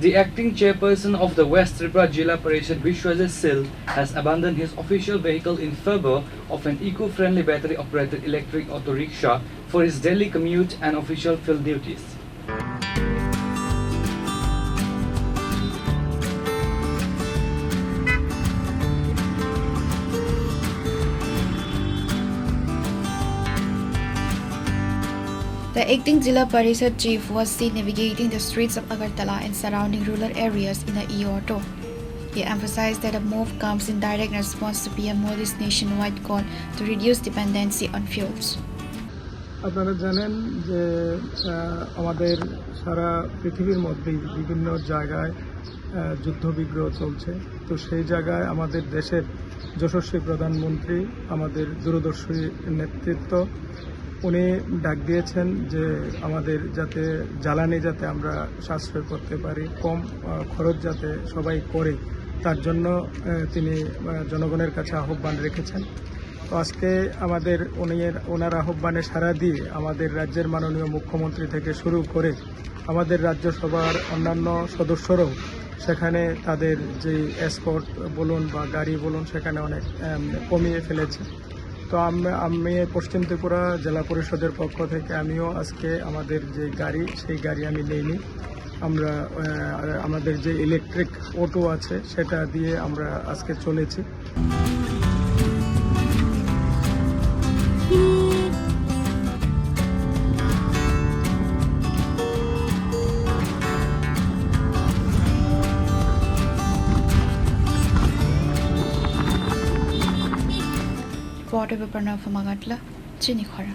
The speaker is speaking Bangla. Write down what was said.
The acting chairperson of the West Tripura Jilla Parishad, Vishwajit Sil, has abandoned his official vehicle in favor of an eco-friendly battery-operated electric auto rickshaw for his daily commute and official field duties. The acting Jilla Parishad chief was seen navigating the streets of Agartala and surrounding rural areas in an e-auto. He emphasized that the move comes in direct response to PM Modi's nationwide call to reduce dependency on fuels. আপনারা জানেন যে আমাদের সারা পৃথিবীর মধ্যে বিভিন্ন জায়গায় যুদ্ধবিগ্রহ চলছে, তো সেই জায়গায় আমাদের দেশের যশস্বী প্রধানমন্ত্রী, আমাদের দূরদর্শী নেতৃত্ব, উনি ডাক দিয়েছেন যে আমাদের যাতে জ্বালানি যাতে আমরা সাশ্রয় করতে পারি, কম খরচ যাতে সবাই করে, তার জন্য তিনি জনগণের কাছে আহ্বান রেখেছেন। তো আজকে আমাদের ওনার আহ্বানে সাড়া দিয়ে আমাদের রাজ্যের মাননীয় মুখ্যমন্ত্রী থেকে শুরু করে আমাদের রাজ্যসভার অন্যান্য সদস্যরাও সেখানে তাদের যে এসকর্ট বলুন বা গাড়ি বলুন সেখানে অনেক কমিয়ে ফেলেছে। তো আমি পশ্চিম ত্রিপুরা জেলা পরিষদের পক্ষ থেকে আমিও আজকে আমাদের যে গাড়ি, সেই গাড়ি আমি নেইনি। আমরা আমাদের যে ইলেকট্রিক অটো আছে সেটা দিয়ে আমরা আজকে চলেছি। Reporter Viparna from Agartala, Chini Khora.